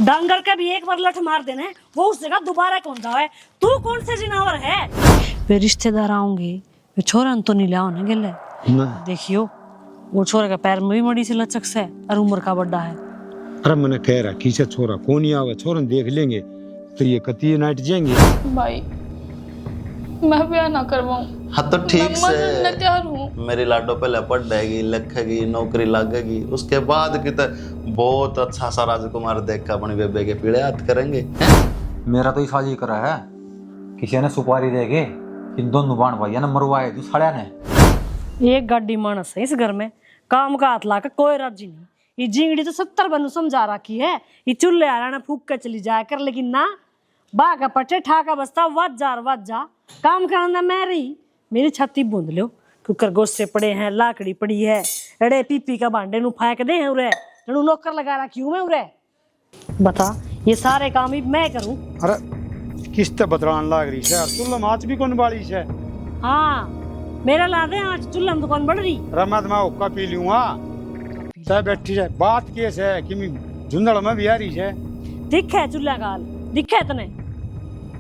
डांगर का भी एक बार लठ मार देना है, वो उस जगह दोबारा कौन जाए। तू कौन से जिनावर है? वे रिश्तेदार आऊंगे, वे छोरा तो नहीं लाओ ना गेले। देखियो वो छोरे का पैर में भी मड़ी सी लचक से और उम्र का बड़ा है। अरे मैंने कह रहा किसे छोरा कौन ही आवे, छोरन देख लेंगे तो ये कती नाइट जाएंगे। भाई मैं ब्याह ना करवाऊं। हाँ तो ठीक से तैयार हूँ। मेरी लाडो पहले पढ़ जाएगी, लिखेगी, नौकरी लगेगी, उसके बाद कितने बहुत अच्छा सा राजकुमार देख कर अपनी बेबे के पीड़े हाथ करेंगे। मेरा तो इस करा है किसी ने सुपारी दे के इन दोनों बाण भाई ने मरवाए तू साड़िया ने। एक गाड़ी मानस है इस घर में, काम का हाथ लाकर कोई राजी नहीं। ये जिंगड़ी तो 70 बंदू समझा रखी है, ये चूल्हे आराना फूक कर चली जाया कर, लेकिन ना बा का पट्टे ठाका बस्ता वाज जा काम कराना मैं रही। मेरी छाती बूंद लो, कुकर गोस्से पड़े हैं, लाकड़ी पड़ी है, अड़े पीपी का भांडे नु फेंक दे हैं उरे, नू नौकर लगा रखी हूं मैं उरे। बता ये सारे काम ही मैं करूं? अरे किस्त बतरान लाग रही है, चूल्हा माच भी कौन बाली है। हाँ मेरा ला दे आज चूल्हा में तो कौन बढ़ रही। रमत मैं हुक्का पी लूंगा तय बैठी है। बात केस है कि झुंझड़ में भी आ रही है। दिख है चूल्हा काल, दिख है तने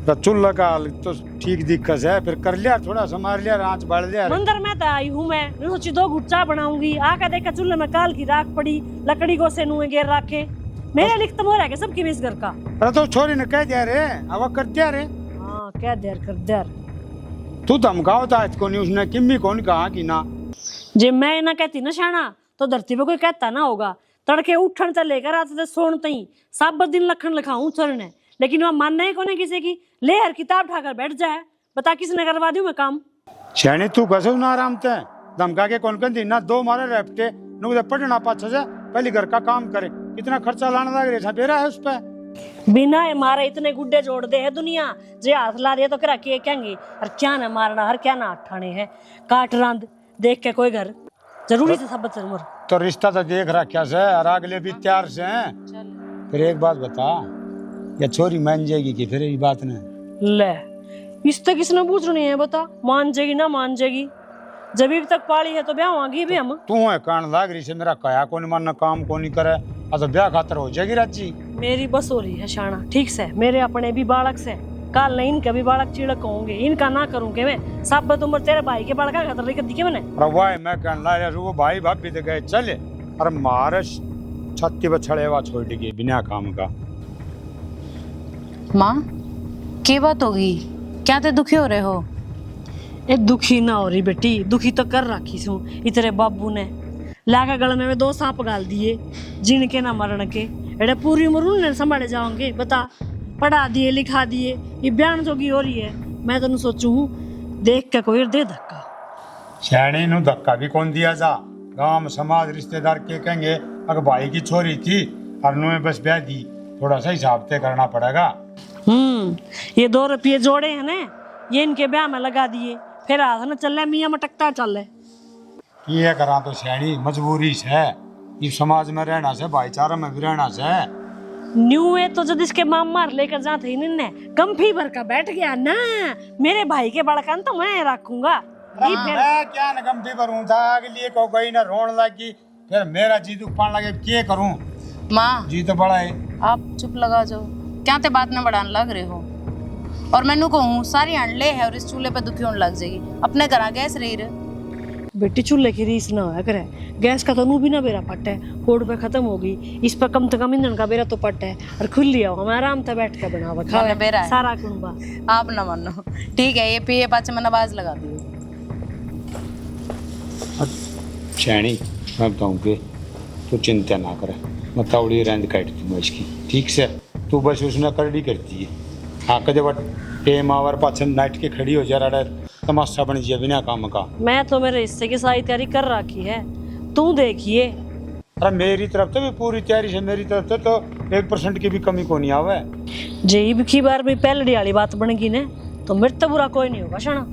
तो चूल्हा का तो ठीक दिक्कत है, फिर कर लिया थोड़ा सा मार लिया, आंच बढ़ लिया। मंदिर में तो आई हूँ मैं सोची 2 घुट चाय बनाऊंगी, आका देखा चूल्हे में काल की राख पड़ी, लकड़ी को से नुए घेर रखे। मेरे लिख तो मोर है सबकी भी इस घर का। अरे तो छोरी ने कह दिया रे, अब कर दिया रे। हाँ क्या देर कर देर तू धमकाओ था इसको नहीं, उसने किम्मी कौन कहा कि ना। जे मैं ना कहती ना शाना तो धरती पे कोई कहता ना होगा। तड़के उठन से लेकर रात से सोन तई सब दिन लखन लिखाऊं चरने, लेकिन वह मानना ही कौन है किसी की। ले हर किताब ठाकर बैठ जाए, बता किसने करवा दूं मैं काम। छेने तू कसो ना आराम ते धमका के कौन कर दी ना, 2 मारे रेपटे नु पढ़ना पाछा से पहले घर का काम करे। कितना खर्चा लाने लग रहा बेरा है उस पे। बिना मारे इतने गुड्डे जोड़ दे है दुनिया, जे हाथ ला दिया तो करा के कहेंगे और क्या ना मारना हर क्या ना ठाने है। काट रांद देख के कोई घर जरूरी से सब उम्र तो रिश्ता तो देख रखा से और अगले भी तैयार से हैं। फिर एक बात बता, या छोरी मान जाएगी कि फिर ये बात ने ले इस तक किसने पूछनी है बता, मान जाएगी ना मान जाएगी। जब तक पाली है तो ब्याह होगी भी हम। तू है कान लाग रही से मेरा कया कौन मानना काम कौन नहीं करे, तो ब्याह खातर हो जाएगी राजी। मेरी बस हो रही है शाना ठीक से, मेरे अपने भी बालक से, काल नहीं इनका भी बालक चिड़क होंगे, इनका ना करूं के मैं सब उम्र तेरे भाई के बालक का खतर नहीं कर दी के मैंने। अरे वाह मैं कहने ला रहा वो भाई भाभी तो गए चले, अरे मारे छत्ती पर छड़े हुआ छोड़ दी बिना काम का। माँ क्या बात होगी, क्या ते दुखी हो रहे हो? ए दुखी ना हो रही बेटी, दुखी तो कर रखी सू। इतरे बाबू ने लागा गले में 2 सांप गाल दिए, जिनके ना मरण के एडे पूरी उम्र उन्हें संभाले जाओगे। बता पढ़ा दिए लिखा दिए, ये बयान जोगी हो रही है। मैं तो सोचू हूँ देख के कोई दे धक्का। शैणी नु धक्का भी कौन दिया जा, गांव समाज रिश्तेदार के कहेंगे अगर भाई की छोरी थी और नु बस ब्याह दी, थोड़ा सा हिसाब तय करना पड़ेगा। ये 2 रुपये जोड़े हैं ना, ये इनके ब्याह में लगा दिए, फिर हाथ न चल मियाँ मटकता चल ये करा तो शैणी मजबूरी है, ये समाज में रहना से, भाईचारा में भी रहना से। न्यू है तो जब इसके मामा लेकर जाते ही ने कंफी भर का बैठ गया ना, मेरे भाई के बड़कान तो मैं रखूंगा। मैं क्या न गंभीर करूं था अगली को गई ना रोन लगी, फिर मेरा जी दुख पान लगे क्या करूं। माँ जी तो बड़ा है, आप चुप लगा जाओ, क्या ते बात न बढ़ाने लग रहे हो। और मैनू कहूँ सारी अंडले है और इस चूल्हे पे दुखी होने लग जाएगी, अपने घर गैस रही रहे। बेटी चूल्हे की रीस ना होया करे, गैस का तो नू भी ना बेरा पट है, होड़ पे खत्म होगी, इस पर कम से कम ईंधन का बेरा तो पट है और खुली हो, हम आराम से बैठ के बनावा खावे बेरा सारा कुंबा। आप न मानो ठीक है, ये पिए पाचे में नवाज लगा दियो। शैणी मैं बताऊं के तू चिंता ना करे, मैं तौड़ी रेंद काटती हूँ इसकी ठीक से, तू बस उसने करड़ी करती है। हाँ जब टेम आवर पाछन नाइट के खड़ी हो जा रहा तमाशा बन जाए बिना काम का। मैं तो मेरे हिस्से की सारी तैयारी कर रखी है, तू देखिए। अरे मेरी तरफ से भी पूरी तैयारी है, मेरी तरफ से तो 1% की भी कमी को नहीं आवे। जेब की बार भी पहलड़ी वाली बात बनेगी ने तो मेरे तो बुरा कोई नहीं होगा शाना।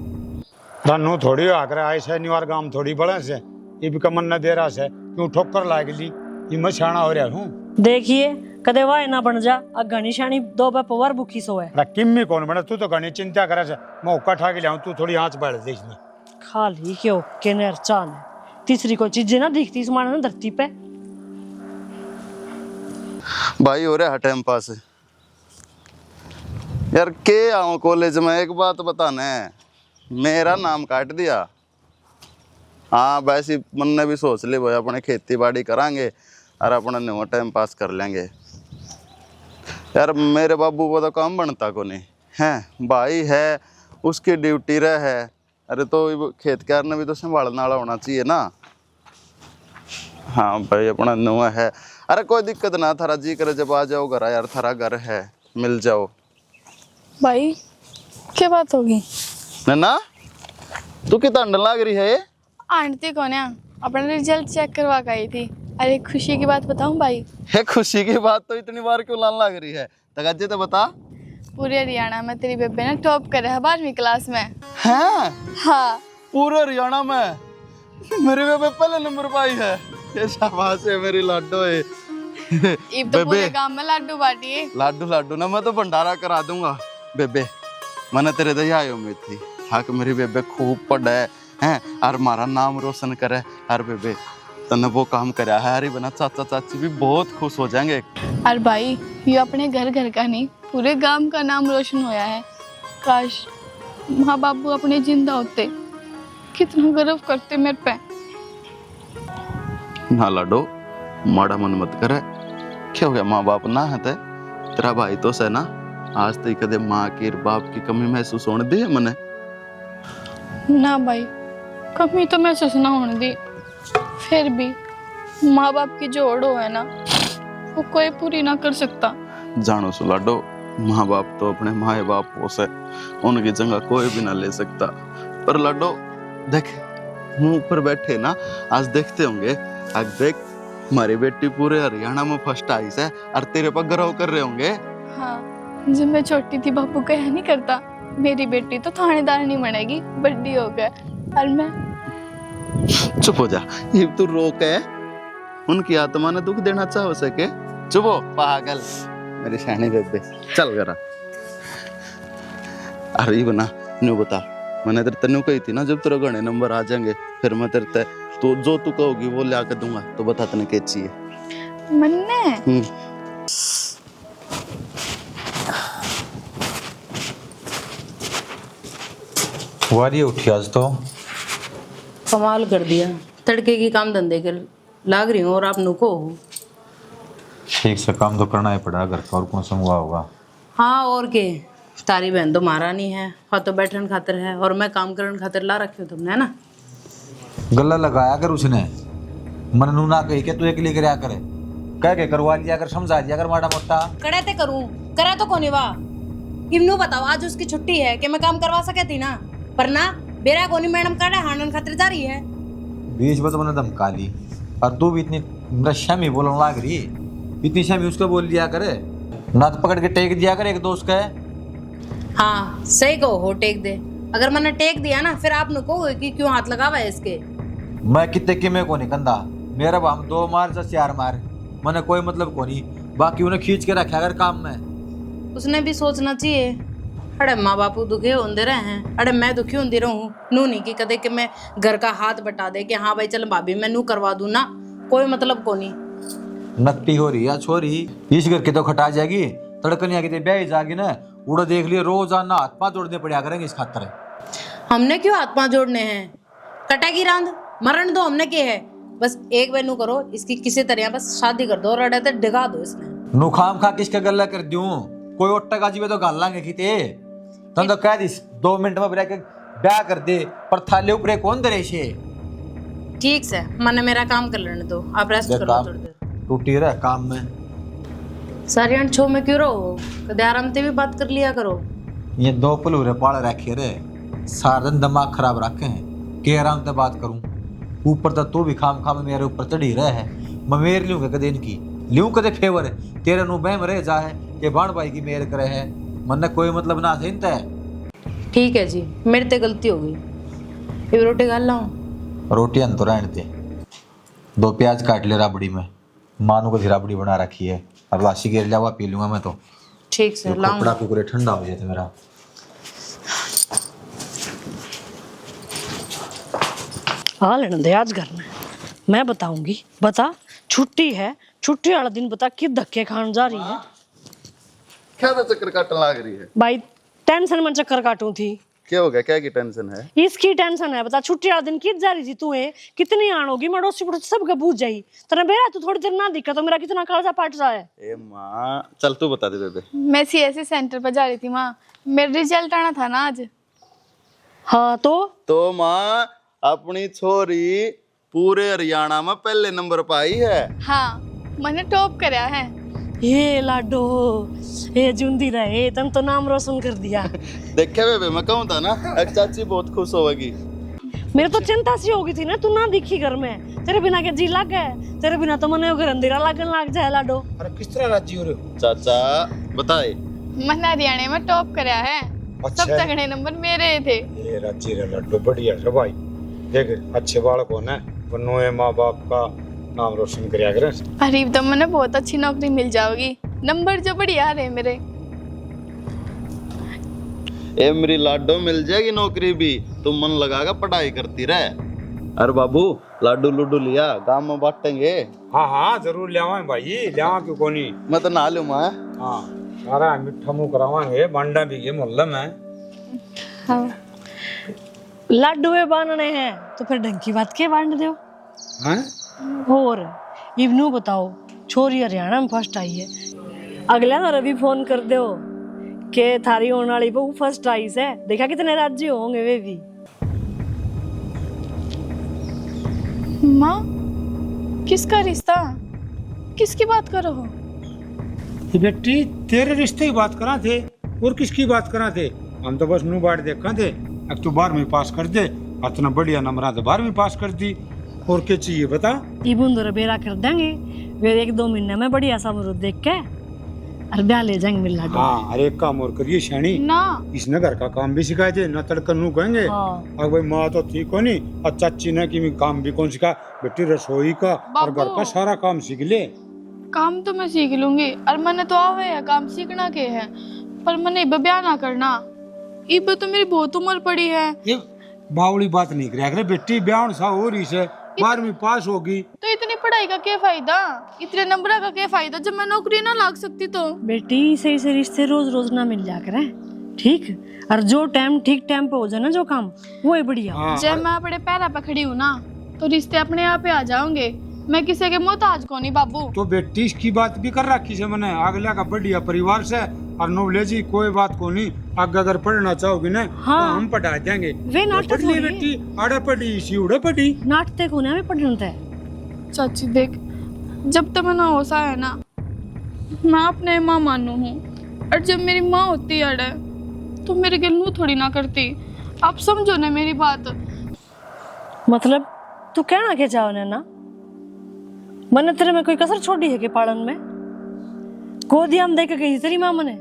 रानू थोड़ी आकर आए से निवार गांव थोड़ी बड़े से, ये भी कमन न दे रहा से क्यों ठोकर लाग ली, ये मैं शाना हो रहा हूँ। देखिए कदे वाह ना बन जा, घनी शानी 2 पे पवर बुखी सो है। किम्मी कौन बने, तू तो घनी चिंता करे से, मैं हुक्का ठा के लाऊं, तू थोड़ी आंच बढ़ दे इसमें। खाली क्यों के चान है, तीसरी कोई चीजें ना दिखती इस माने धरती पे। भाई हो रहा है टाइम पास यार। के आओ कॉलेज में, एक बात बताना है, मेरा नाम काट दिया। हाँ वैसे मन ने भी सोच ली भाई अपने खेती बाड़ी करांगे और अपना न्यू टाइम पास कर लेंगे। यार मेरे बाबू को तो काम बनता को नहीं है, भाई है उसकी ड्यूटी रह है। अरे तो खेत करने भी तो संभालने वाला होना चाहिए ना। हाँ भाई अपना न्यू है। अरे कोई दिक्कत ना, थारा जी करे जब आ जाओ घर यार, थारा घर है, मिल जाओ। भाई क्या बात होगी? ना तू कितना अंडर लाग रही है? आंटी कौन है? अपना रिजल्ट चेक करवा के आई थी। अरे खुशी की बात बताऊं भाई? है खुशी की बात तो इतनी बार क्यों लान लग रही है? तगज्जे तो बता। पूरे हरियाणा में तेरी बेबे ने टॉप करा है 12वीं क्लास में। हैं? हाँ पूरे हरियाणा में मेरे बेबे पहले नंबर पाई है। ये शाबाश है मेरी लाडो है। इब तो पूरे गांव में लाडू बाटी है। लाडू लाडू ना, मैं तो भंडारा करा दूंगा। बेबे मैंने तेरे दही आई उम्मीद थी। हाँ कि मेरी बेबे खूब पढ़े हैं और हमारा नाम रोशन करे। और बेबे तने वो काम करा है, हरी बना चाचा चाची भी बहुत खुश हो जाएंगे। अरे भाई ये अपने घर घर का नहीं पूरे गांव का नाम रोशन होया है। काश माँ बाबू अपने जिंदा होते, कितना गर्व करते मेरे पे। ना लाडो माड़ा मन मत करे। क्या हो गया, माँ बाप ना है तेरा भाई तो से ना। आज तक कदे माँ की बाप की कमी महसूस होने दी है मने? ना भाई कमी तो महसूस ना होने दी, फिर भी माँ बाप की जो ओढ़ है ना वो कोई पूरी ना कर सकता। जानो सो लाडो, माँ बाप तो अपने माए बाप हो से, उनकी जगह कोई भी ना ले सकता। पर लाडो देख मुंह ऊपर बैठे ना, आज देखते होंगे। आज देख हमारी बेटी पूरे हरियाणा में फर्स्ट आई है और तेरे पर गर्व कर रहे होंगे। हाँ जब मैं छोटी थी बापू कहा नहीं करता मेरी बेटी तो थानेदार नहीं बनेगी, बड़ी हो गया। और मैं चुप हो जा, ये तू रोक है। उनकी आत्मा ने दुख देना चाह सके। चुप हो पागल मेरी शहनी बेबे, चल करा। अरे बना न्यू बता, मैंने तेरे तन्नू कही थी ना जब तेरे गणे नंबर आ जाएंगे फिर मैं तेरे तो जो तू कहोगी वो ला के दूंगा। तो बता तने क्या चाहिए? मन्ने वारी उठी आज तो। कमाल कर दिया, तड़के की काम धंधे कर लाग रही हूँ और आप नुको हो। ठीक से काम तो करना ही पड़ा घर का, और कौन सा हुआ होगा। हाँ और के, तारी बहन तो महारानी है, हाँ तो बैठन खातिर है और मैं काम करन खातिर ला रखे हो तुमने, है ना। गला लगाया कर उसने, मन नू ना कही के तू एक लिख रहा करे, कह के करवा लिया कर, समझा दिया कर माड़ा मोटा। करे ते करूं, करा तो कोनी वाह। इमनू बताओ आज उसकी छुट्टी है कि मैं काम करवा सके थी ना, पर ना बेरा कोनी मैडम काढ़े हानन खातिर जा रही है। बीच में तो मैंने धमका ली और तू भी इतनी शमी बोलने लग रही, इतनी शमी उसको बोल दिया करे ना, तो पकड़ के टेक दिया कर एक दोस्त का है। हाँ सही कहो हो, टेक दे। अगर मैंने टेक दिया ना फिर आप नुको कि क्यों हाथ लगावा है इसके। मैं कितने कि मैं को नहीं कंधा, मेरा हम 2 मार से 4 मार, मैंने कोई मतलब को नहीं, बाकी उन्हें खींच के रखा कर काम में। उसने भी सोचना चाहिए, अरे माँ बापू दुखे होंदे रहे हैं, अरे मैं दुखी होंदी रहूं नू नहीं कि कदे कि मैं घर का हाथ बटा दे कि हाँ भाई चल भाभी मैं नू करवा दूं ना, कोई मतलब को नहीं। नकटी हो रही या छोरी इस घर के तो खटा जाएगी, तड़कनिया की ब्याह जाएगी ना, उड़ा देख लिया रोजाना हाथ पांव जोड़ने पड़ा करेंगे इस खातर। हमने क्यों हाथ पांव जोड़ने हैं, कटेगी रांध मरण दो, हमने के है। बस एक बार नू करो इसकी किसी तरह बस शादी कर दो और अड़े डिगा दो इसने। नु खाम खा किसका गल्ला कर दूं, कोई ओट्टा का जीवे तो गाल लांगे किते तन तो कह दिस 2 मिनट में ब्रेक ब्याह कर दे, पर थाले ऊपर कौन दरे छे। ठीक से मैंने मेरा काम कर लेने दो, आप रेस्ट करो थोड़ी देर। टूटी रहा काम में, सारी अंट छो में क्यों रहो, कदे आराम से भी बात कर लिया करो। ये 2 पलूरे पाल रखे रे, सारा दिन दिमाग खराब रखे हैं, के आराम से बात करूं। ऊपर तो तू भी खाम खाम मेरे ऊपर चढ़ी रहे है, मैं मेर लूँ कदे इनकी लूँ कदे फेवर है तेरे नु बहम रह जा है कि बाण भाई की मेर करे है, मन कोई मतलब ना थे इनते। ठीक है जी मेरे ते गलती हो गई, ये रोटी खा लाऊं। रोटी तो रहने दे, 2 प्याज काट ले राबड़ी में, मानू को राबड़ी बना रखी है, अब लाशी गिर जावा पी लूंगा मैं तो। ठीक से लाऊं, कपड़ा कुकरे ठंडा हो जाए मेरा। आ लेने दे आज घर में, मैं बताऊंगी। बता छुट्टी है, छुट्टी वाला दिन बता कि धक्के खान जा रही है क्या तो चक्कर काटने लग रही है? भाई। टेंशन में चक्कर काटू थी। क्या हो गया? क्या की टेंशन है? इसकी टेंशन है बता। छुट्टी वाला दिन कित जा रही थी तू? कितनी आणोगी मड़ोसी पड़ोसी सबके पूछ जाई तेरा बेरा तू थोड़ी देर ना दिखा तो मेरा कितना कालजा पाट रहा है। ए माँ, चल तू बता दे बेबे। मैं सीएससी सेंटर पर जा रही थी माँ, मेरा रिजल्ट आना था ना आज। हाँ तो माँ अपनी छोरी पूरे हरियाणा में पहले नंबर पर आई है। हाँ, मैंने टॉप कराया है। ये लाडो ये जूंदी रहे तन तो नाम रोशन कर दिया। देखे बेबे, मैं कहूँ था ना अब चाची बहुत खुश होगी। मेरे तो चिंता सी होगी थी ना, तू ना दिखी घर में। तेरे बिना के जी लग गए, तेरे बिना तो मने घर अंधेरा लगन लग जाए लाडो। अरे किस तरह राजी हो रहे हो? चाचा बताए। मैंने हरियाणा में टॉप कराया है। अच्छा। सब तगड़े नंबर मेरे थे। ये राजी रे लड्डू बढ़िया है भाई। देख अच्छे बालक हो ना, बनोए माँ बाप का नाम रोशन करिया करे। अरे तो मैंने बहुत अच्छी नौकरी मिल जाएगी, नंबर जो बढ़िया रहे मेरे। ए मेरी लाडो मिल जाएगी नौकरी भी, तुम मन लगाकर पढ़ाई करती रहे। अरे बाबू लाडू लूडू लिया, गांव में बांटेंगे। हाँ हाँ जरूर ले आवा भाई, ले आवा क्यों कोनी। मैं तो ना लूँ माँ। हाँ सारा मिठा मुँह करावांगे, बांडा भी के मोहल्ले में। हाँ। लाडुए बांधने हैं तो फिर ढंग की बात के बांट दो। हैं? और इवनू बताओ, छोरी हरियाणा में फर्स्ट आई है। अगला ना रवि फोन कर दो के थारी होने वाली वो फर्स्ट आई से, देखा कितने राज्य होंगे वे भी। माँ किसका रिश्ता, किसकी बात कर रहे हो? ये बेटी तेरे रिश्ते की बात करा थे और किसकी बात करा थे? हम तो बस नू बाट देखा थे। अब तू 12वीं पास कर दे, इतना बढ़िया नंबर तो 12वीं पास कर दी, और क्या चाहिए बता। इबुंदर बेरा कर देंगे वे 1-2 महीने में बढ़िया सा मुहूर्त देख के और ब्याह ले जाएंगे मिल लाडो। हाँ अरे एक काम और करिए शैनी, ना इसने घर का काम भी सिखाए थे ना, तड़कर नू कहेंगे। हाँ। अब भाई माँ तो ठीक हो नहीं, और चाची ने कि काम भी कौन सिखा बेटी, रसोई का और घर का सारा काम सीख ले। काम तो मैं सीख लूंगी, और मैंने तो आवे है काम सीखना के है, पर मैंने इब ब्याह ना करना। इब तो मेरी बहुत उम्र पड़ी है। ये बावली बात नहीं करे बेटी, ब्याह सा हो रही से 12वीं पास होगी तो इतनी पढ़ाई का क्या फायदा, इतने नंबर का क्या फायदा जब मैं नौकरी ना लाग सकती तो। बेटी सही से रिश्ते रोज रोज ना मिल जा करे, ठीक। और जो टाइम ठीक टाइम पे हो जाए ना जो काम, वो है बढ़िया। हाँ, जब मैं अपने पैरों पे खड़ी हूँ ना तो रिश्ते अपने आप पे आ जाओगे। मैं किसी के मोहताज को नहीं बाबू। तो बेटी इसकी बात भी कर रखी से मैंने, अगला का बढ़िया परिवार से और नॉलेज कोई बात को नहीं। आगे अगर पढ़ना चाहोगी ना हाँ। तो हम पढ़ा देंगे। वे नाटक पढ़ ली थोड़ी है। बेटी, आड़े पढ़ी इसी उड़े पढ़ी। नाटक होने में पढ़ना है। चाची देख, जब तक मैं ना होसा है ना, मैं अपने माँ मानू हूँ, और जब मेरी माँ होती अड़े तो मेरे गिलनू थोड़ी ना करती। आप समझो ना मेरी बात। मतलब तू कहना क्या चाहो ना, मैंने तेरे में कोई कसर छोड़ी है कि पालन में? गोदी हम देख गई तेरी माँ मने,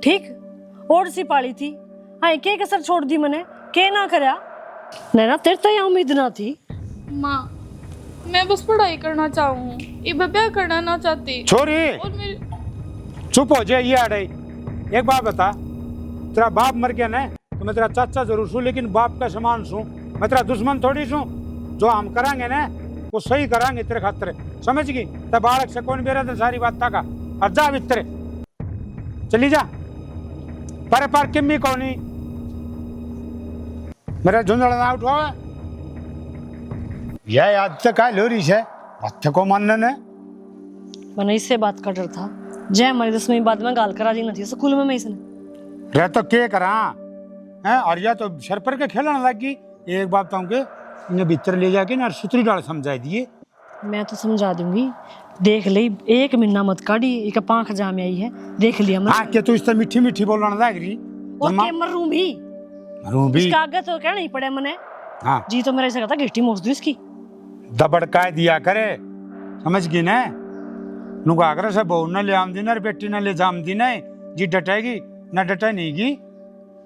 ठीक ओढ़ सी पाली थी। हाँ के कसर छोड़ दी मैंने, के ना करया नैना, तेरे तो यहाँ उम्मीद ना थी। माँ मैं बस पढ़ाई करना चाहूँ, इब ब्याह करना ना चाहती। छोरी और मेरी चुप हो जाए। ये आड़े एक बात बता, तेरा बाप मर गया ना तो मैं तेरा चाचा जरूर छू, लेकिन बाप का समान छू, मैं तेरा दुश्मन थोड़ी छू। जो हम करांगे ना वो सही करांगे तेरे खातिर, समझ गई? तब बालक से कौन बेरा था सारी बात का। और जा भीतर चली जा, पर किम्मी कौनी मेरा झुंझुड़ा ना उठवावे। यह आज तक काय लोरी से बात को मानने ने। मैंने इससे बात का डर था, जय हमारी 10वीं बाद में गाल करा दी न थी स्कूल में मैं इसने। रह तो के करा है, और या तो सर पर के खेलने लगी। एक बात बताऊं के इन्हें भीतर ले जाके ना सुतरी डाल समझा दिए। मैं तो समझा दूंगी, देख ली 1 महीना मत काढ़ी, एक पांख जाम आई है, देख लिया मैं। हाँ क्या तू इस तरह मीठी मीठी बोलने लग रही? और के मरूं भी, रूबी इसका आगे तो क्या नहीं पड़े मने। हाँ जी तो मेरे से कहता घिट्टी मोच दूं इसकी। दबड़का दिया करे, समझ गई ना? नुका आगरा से बहू न ले आम दी ना, बेटी न ले जाम दी ना, जी डटेगी न डटे नहीं गी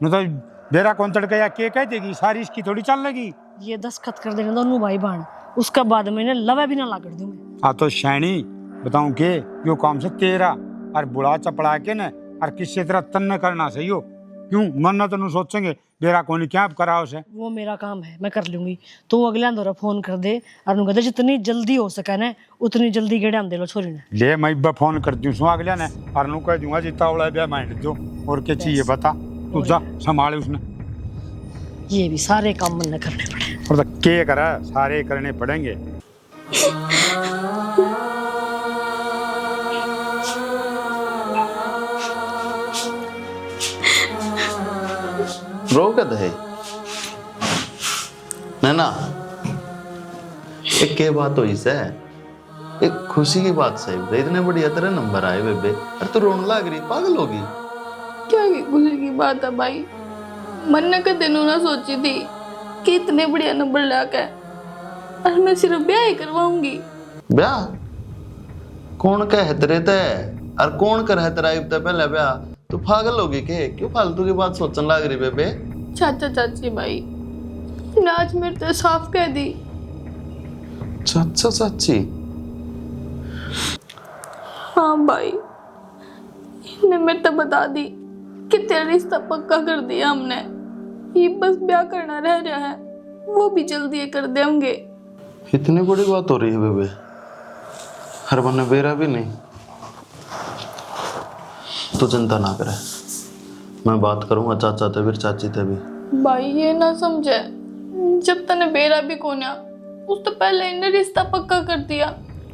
न तो बेरा कौन तड़का या के कह देगी, सारी इसकी थोड़ी चल लगी। ये दस्तखत कर देने दोनों भाई बहन, उसका बाद में लवा भी ना ला कर दूं मैं। हाँ तो शैनी बताऊं के यो काम से तेरा और बुढ़ा चपड़ा के न और किसी तरह तन न करना सही हो। क्यों मन न तो सोचेंगे बेरा कोनी क्या करा उसे। वो मेरा काम है, मैं कर लूंगी। तू अगले दौरा फोन कर दे और उनको जितनी जल्दी हो सके ना उतनी जल्दी गेड़े हम दे लो छोरी ने। ले मैं इब्बा फोन कर दूं सो अगले ने और नु कह दूंगा जितना उड़ा बे माइंड दो और क्या चाहिए बता। तू जा संभाले उसने। ये भी सारे काम मन करने पड़े और तो के करा सारे करने पड़ेंगे। रो कद है नैना, एक के बात हुई से, एक खुशी की बात सही बता। इतने बढ़िया तेरे नंबर आए बेबे, अरे तू रोने लग रही, पागल होगी। क्या की खुशी की बात है भाई, मन ने कदे ना सोची थी कि इतने बढ़िया नंबर लाके और मैं सिर्फ ब्याह ही करवाऊंगी। ब्याह कौन कहे तेरे ते और कौन करे तेरा इब्ता पहले ब्याह? तू पागल होगी के? क्यों फालतू की बात सोचने लग रही बेबे? चाचा चाची भाई ने आज मेरे तो साफ कह दी। चाचा चाची? हाँ भाई, इन्हें मेरे तो बता दी कि तेरा रिश्ता पक्का कर दिया हमने, ये बस ब्याह करना रह रहा है, वो भी जल्दी ये कर देंगे। इतनी बड़ी बात हो रही है बेबे, हर बने बेरा भी नहीं। तू चिंता ना करे, मैं बात करूंगा चाचा ते भी चाची ते भी। भाई ये ना समझे, जब तने बेरा भी कोन्या उस तो पहले इन्हें रिश्ता पक्का कर दिया,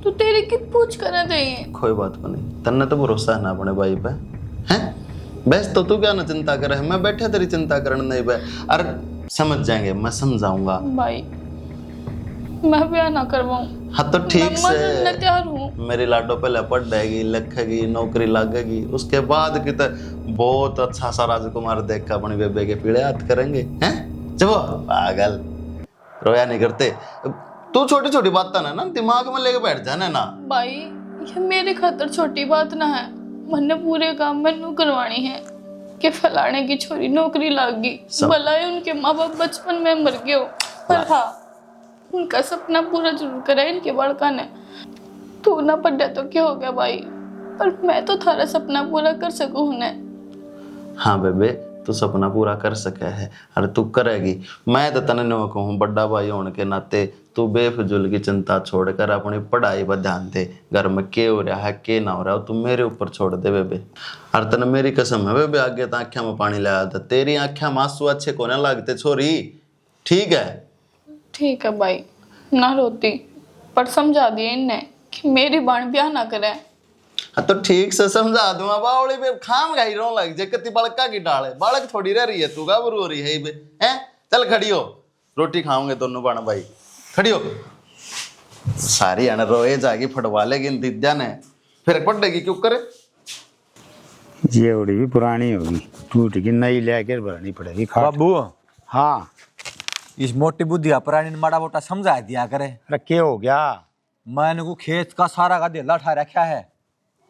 तो तेरे की पूछ करना चाहिए। कोई बात नहीं, तन्ने तो भरोसा है ना अपने भाई पे, हैं? बस तो तू क्या ना चिंता करे, मैं बैठे तेरी चिंता करने नहीं पे। अरे समझ जाएंगे, मैं समझाऊंगा। भाई मैं ब्याह ना करवाऊं। हाँ तो ठीक मैं से तैयार हूँ। मेरी लाडो पहले पढ़ जाएगी, लिखेगी, नौकरी लगेगी, उसके बाद कितने बहुत अच्छा सा राजकुमार देख कर अपनी बेबे के पीड़े हाथ करेंगे, हैं? चलो पागल, रोया नहीं करते। तू छोटी छोटी बात ना दिमाग में लेके बैठ जाना ना। भाई ये मेरे खातर छोटी बात ना है, मैंने पूरे काम मैनू करवानी है कि फलाने की छोरी नौकरी लग गई। भला ही उनके माँ बाप बचपन में मर गए हो, पर हाँ उनका सपना पूरा जरूर करे इनके बड़का ने। तू ना पढ़ा तो क्या हो गया भाई, पर मैं तो थारा सपना पूरा कर सकूं ने। हाँ बेबे, तू सपना पूरा कर सके है, अरे तू करेगी। मैं तो तने नो कहूँ बड़ा भाई होने के नाते तू बेफिजूल की चिंता छोड़कर अपनी पढ़ाई पर ध्यान दे। घर में के हो रहा है के ना हो रहा है तू मेरे ऊपर छोड़ दे बेबे। और तने मेरी कसम है बेबे, आगे तो आँखें में पानी लाया था, तेरी आँखें में आंसू अच्छे को ना लगते छोरी, ठीक है? ठीक है भाई, ना रोती, पर समझा दिए इन्हें कि मेरी बाण ब्याह ना करे। हाँ तो ठीक से समझा दूंगा। बावली पे खाम गाई रो लग जे, कति बड़का की डाल है, बालक थोड़ी रह रही है, तू गाबरू हो रही है बे, हैं? चल खड़ी हो, रोटी खाओगे दोनों बाण भाई, खड़ी हो। सारी अन रोए जागी फटवा लेगी इन दिद्या ने, फिर पड़ेगी क्यों करे? ये उड़ी भी पुरानी होगी, टूट की नई लेकर भरनी पड़ेगी खाट। बाबू हाँ इस मोटी बुद्धि अपरानी ने माड़ा मोटा समझा दिया करे। अरे के हो गया? मैंने को खेत का सारा का देला उठा रखा है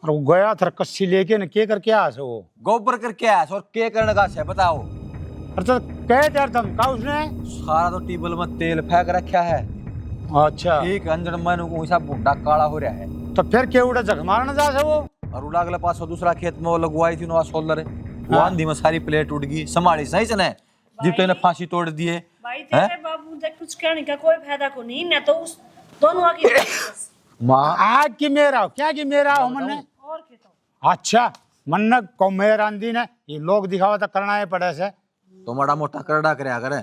और वो गया था कस्सी लेके न के करके आ सो वो गोबर करके आया और के करने का है बताओ। अरे तो कह डर धमका उसने। सारा तो टेबल में तेल फेंक रखा है। अच्छा ठीक अंजन मैंने को ऐसा बुढ़ा काला हो रहा है। तो फिर के उड़ा जख मारने जा से वो। और उड़ा अगले पास दूसरा खेत में वो लगवाई थी ना सोलर है, वो आंधी में सारी प्लेट उड़ गई, संभाली सही से ने जितने ने फांसी तोड़ दिए। भाई तेरे बाबू देख कुछ कहने का कोई फायदा को नहीं, न तो उस दोनों आगे माँ आग की मेरा क्या की मेरा हो मन्ने और कहता अच्छा मन्ने को मेरा आंदी ने ये लोग दिखावा तो करना है पड़े से तो माड़ा मोटा करड़ा करे करे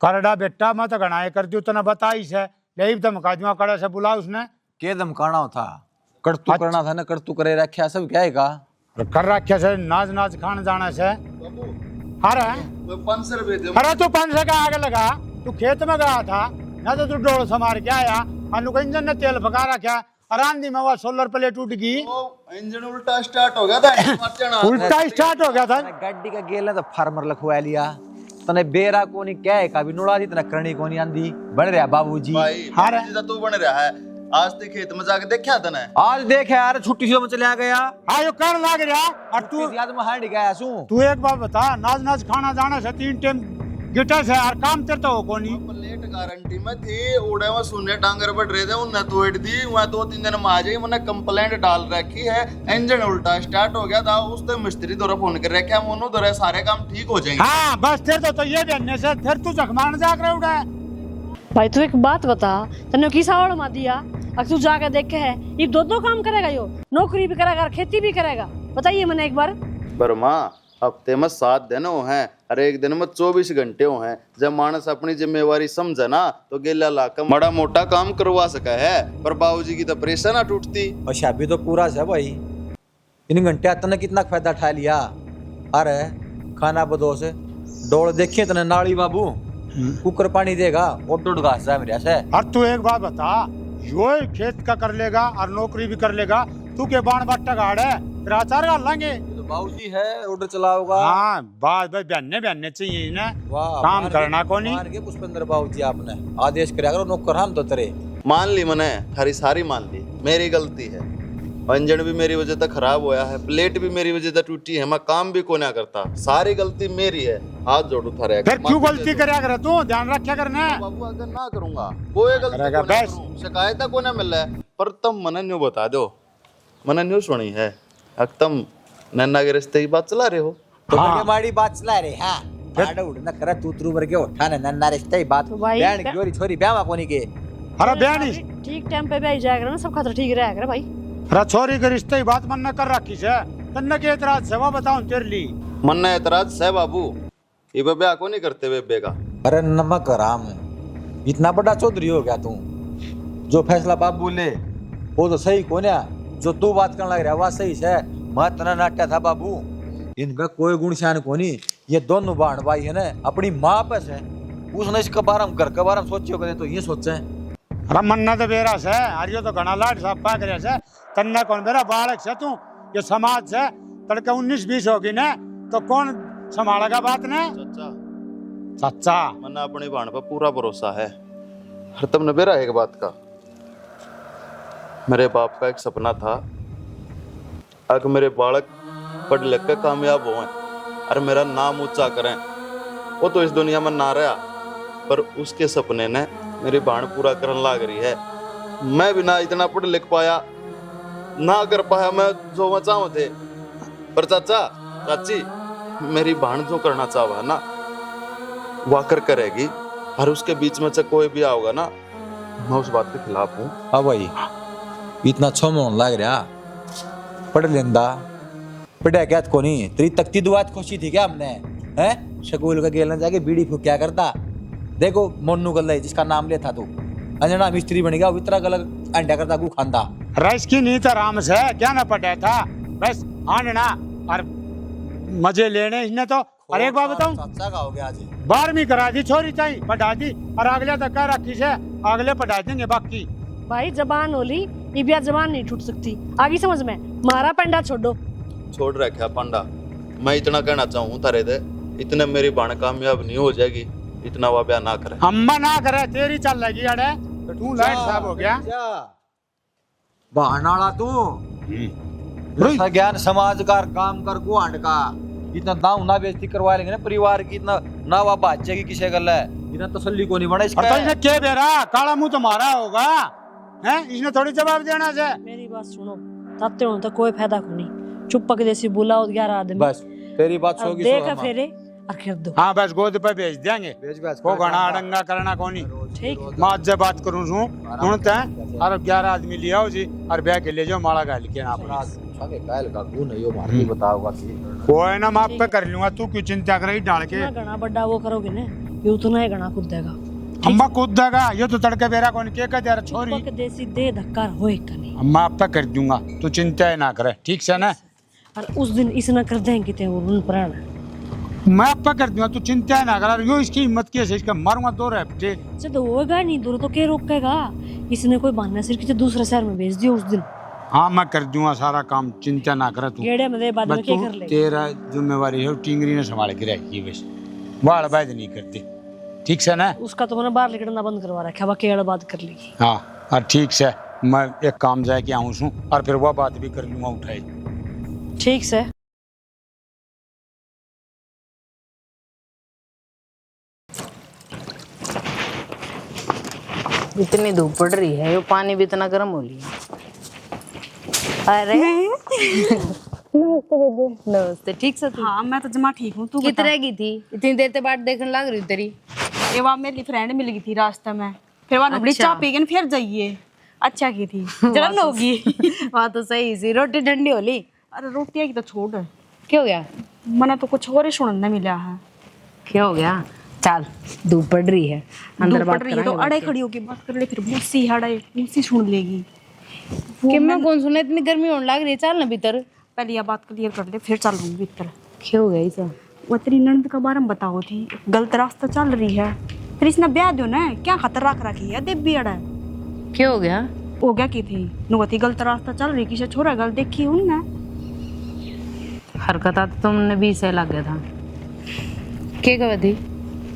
करड़ा बेटा मैं तो गणाए कर दियो तना बताई से ले धमका दियो करे से बुला उसने के धमकाना था करतू करना था ना करतू करे रखा सब क्या है का कर रखे से नाच नाच खान जाने से। अरे 500 रुपए दे। अरे तू 500 का आगे लगा, तू खेत में गया था ना तो तू डोल संभार के आया अनु का इंजन ने तेल फका रखा और आंधी में वो सोलर प्लेट टूट गई। इंजन उल्टा स्टार्ट हो गया था। उल्टा स्टार्ट हो गया था। गड्डी का गेल तो फार्मर लखवा लिया तने बेरा कोनी क्या है का भी नुड़ा दी तना करनी कोनी आंधी बढ़ रहा बाबूजी। भाई जी तू बन रहा है, आज ते खेत में जाके देखा तने? आज देख यार छुट्टी से में चला गया आयो कर लाग रहा और तू याद में हांड गया सू। तू एक बात बता नाच नाच खाना जाने से 3 टाइम गिटा से यार काम तेरे तो हो कोनी प्लेट गारंटी में थी उड़े में सुने टांगर बढ़ रहे थे उन्हें तोड़ दी वहाँ 2-3 दिन में आ जाएगी मैंने कंप्लेंट डाल रखी है इंजन उल्टा स्टार्ट हो गया था उस टाइम मिस्त्री द्वारा फोन कर रखे हम उन्होंने द्वारा सारे काम ठीक हो जाएंगे। हाँ बस तेरे तो ये बनने से फिर तू जखमान जाग रहे उड़ा भाई तू एक बात बता, तने किस आवड़ मा दिया? अब तू जाके देख के है ये दो काम करेगा, यो नौकरी भी करेगा और खेती भी करेगा। बताइए मैंने एक बार। पर माँ हफ्ते में 7 दिन हो हैं और एक दिन में 24 घंटे हो हैं। जब मानस अपनी जिम्मेवारी समझे ना तो गेला लाकर बड़ा मोटा काम करवा सका है, पर बाबूजी की तो प्रेशर ना टूटती। और शादी तो पूरा है भाई, इन घंटे तने कितना फायदा उठा लिया। अरे खाना बदोश डोल देखिए तने नाली बाबू कुकर पानी देगा और डोड घास जाए मेरे से। और तू एक बात बता, यो खेत का कर लेगा और नौकरी भी कर लेगा, तू के बाण बट्टा गाड़ है फिर आचार गाल लेंगे। तो बाबूजी है ऑर्डर चलाओगा। हाँ बात भाई बहने चाहिए ना, वाह काम करना को नहीं। मान के पुष्पेंद्र बाबूजी आपने आदेश कराया करो नौकर हम तो तेरे। मान ली मैंने थारी सारी मान ली, मेरी गलती है। इंजन भी मेरी वजह से खराब होया है, प्लेट भी मेरी वजह से टूटी है, मैं काम भी को ना करता, सारी गलती मेरी है। हाथ जोड़ू थारे फिर क्यों गलती करया करे तू, ध्यान रखा करना। बाबू अगर ना करूंगा कोई गलती करेगा को ना बस। करूं, शिकायत को ना मिल है। पर तुम मने न्यू बता दो, मने न्यू सुनी है अब तुम नन्ना के रिश्ते की बात चला रहे हो। तो हाँ। मेरे माड़ी बात चला रे। हाँ आड़ा उड़ना करा तू तू वर्गे उठा ने नन्ना रिश्ते ही बात तो भाई बहन की जोरी छोरी ब्याह कोनी के। अरे बहनी ठीक टाइम पे भी जाएगा ना, सब खतरा ठीक रहेगा भाई। अरे छोरी के रिश्ते की बात मन न कर रखी है, तन्ने के एतराज से वो बताऊं तेरे लिए। मन ने एतराज से बाबू ये ब्याह को नहीं करते बेबे का। अरे नमक राम इतना बड़ा चौधरी हो गया तू, जो फैसला बाबू ले वो तो सही कोन्या, जो तू बात करने लग रहा वह सही है। मैं तना नाट्या था बाबू, इनका कोई गुण शान कोनी। ये दोनों बाण भाई है ना अपनी माँ पे से, उसने इसके बारे में घर के बारे में सोचियो करे तो ये सोचे। अरे मन्ना तो बेरा से अरियो तो घना लाड साहब पा करे से, तन्ने कौन बेरा बालक से तू, ये समाज से तड़के 19-20 होगी ना तो कौन संभालेगा बात ने। चाचा सच्चा मन्ना अपनी बाण पर पूरा भरोसा है। हर तुमने बेरा एक बात का, मेरे बाप का एक सपना था अगर मेरे बालक पढ़ लिख के कामयाब हो और मेरा नाम ऊंचा करें। वो तो इस दुनिया में ना रहा, पर उसके सपने ने मेरी बाण पूरा करने लाग रही है। मैं भी ना इतना पढ़ लिख पाया ना कर पाया मैं जो मैं चाहूँ थे, पर चाचा चाची मेरी बाण जो करना चाहा ना वाकर करेगी, और उसके बीच में से कोई भी आओगा ना मैं उस बात के खिलाफ हूँ। हाँ भाई इतना छोमों लग रहा पढ़ लेंदा पढ़ा क्या कोनी तेरी तकती दुआत खुशी थी क्या हमने हैं स्कूल का गेलना जाके बीड़ी फूक क्या करता। देखो मोनू गल्ला है जिसका नाम लेता तू अंजना मिस्त्री बन गया इतना गलत अंडा करता गु खांदा। रईस की नीत आराम से क्या ना पटा था बस आना और मजे लेने इसने तो। और एक बात बताऊं, अच्छा का हो गया आज 12वीं करा दी छोरी चाहिए पढ़ा दी और अगले तक कह रखी से अगले पढ़ा देंगे बाकी। भाई जबान होली ये भी जबान नहीं टूट सकती, आगे समझ में। मारा पंडा छोड़ो, छोड़ रखा पांडा। मैं इतना कहना चाहूँ तारे दे इतने मेरी बाण कामयाब नहीं हो जाएगी, इतना वह ब्याह ना करे। अम्मा ना करे तेरी चल लगी अड़े तू लाइट साहब हो गया। बहानाड़ा तू ऐसा ज्ञान समाज का काम कर को हंड का इतना दाम ना बेइज्जती करवा लेंगे ना परिवार की, इतना ना वा बाजेगी किसे गल है, इतना तसल्ली को नहीं बना इसका। और तो इसने क्या बेरा काला मुंह तुम्हारा होगा हैं, इसने थोड़ी जवाब देना से। मेरी बात सुनो, ताते हो तो कोई फायदा को नहीं, चुप पक जैसी बुलाओ 11 आदमी बस तेरी बात अब होगी देख फेरे और कर दो। हाँ बस गोद पे भेज देंगे भेज को घना अड़ंगा करना कोनी। ठीक मैं आज से बात करूँ छू हूँ तय और 11 आदमी ले आओ जी और ब्याह के ले जाओ माला गाल के ना आगे कायल का गुण है यो मारती बताओगा कि कोई ना माप पे कर लूंगा, तू क्यों चिंता कर रही डाल के। इतना घना बड़ा वो करोगे ना ये उतना ही घना कूद देगा। अम्मा कूद देगा ये तो तड़के बेरा कौन के कह दे रहा छोरी। पक देसी दे धक्का होए का नहीं। अम्मा आप पे कर दूंगा, तू चिंता ना करे ठीक से ना। और उस दिन इसना कर देंगे ते वो रुन प्राण मैं आप पे कर दूंगा, तू चिंता ना कर। यो इसकी हिम्मत कैसे, इसका मारूंगा 2 रैपटे से तो होएगा नहीं, दूर तो के रोकेगा। इसने कोई बहाना सिर किसी दूसरे शहर में भेज दिया उस दिन। हाँ मैं कर दूंगा सारा काम, चिंता ना कर तू। गेड़े में दे बाद में बस क्या तू कर ले। तेरा जिम्मेवारी है टिंगरी ने संभाल के रखी बस, वाल बैद नहीं करती ठीक से ना। उसका तो मैंने बाहर निकलना बंद करवा रखा, बाकी केड़ बात कर लेगी। हाँ और ठीक से मैं एक काम जाए के आऊँ छू और फिर वह बात भी कर लूंगा उठाई ठीक से। इतनी धूप पड़ रही है, ये पानी भी इतना गर्म हो लिया। अरे नमस्ते बेबी। नमस्ते, ठीक से तू? हाँ मैं तो जमा ठीक हूँ। तू कित रह गई थी? इतनी देर से बात देखने लग रही तेरी। ये वहाँ मेरी फ्रेंड मिल गई थी रास्ते में, फिर वहाँ बड़ी चाय पी के फिर जाइए। अच्छा की थी, जलन होगी। वहाँ तो सही सी रोटी ठंडी होली। अरे रोटियाँ की तो छोड़, क्या हो गया? मना तो कुछ और ही सुनने मिला है। क्या हो गया? चल धूप पड़ रही है, अंदर धूप बात पड़ रही है तो करेंगे। अड़े खड़ी होके बात कर ले, फिर मुझसे हड़े मुझसे सुन लेगी। कि मैं कौन सुना, इतनी गर्मी होने लग रही है, चल ना भीतर। पहले ये बात क्लियर कर ले, फिर चल लूंगी भीतर। क्या हो गया इसे? वो तेरी नंद के बारे में बताओ थी, गलत रास्ता चल रही है, फिर इसने ब्याह दो ना, क्या खतर रख रखी है देव भी अड़ा। क्या हो गया? हो गया की थी नुगती गलत रास्ता चल रही, किसे छोरा गल देखी उनने। हरकत तो तुमने भी सही लग गया था। क्या कहे थी?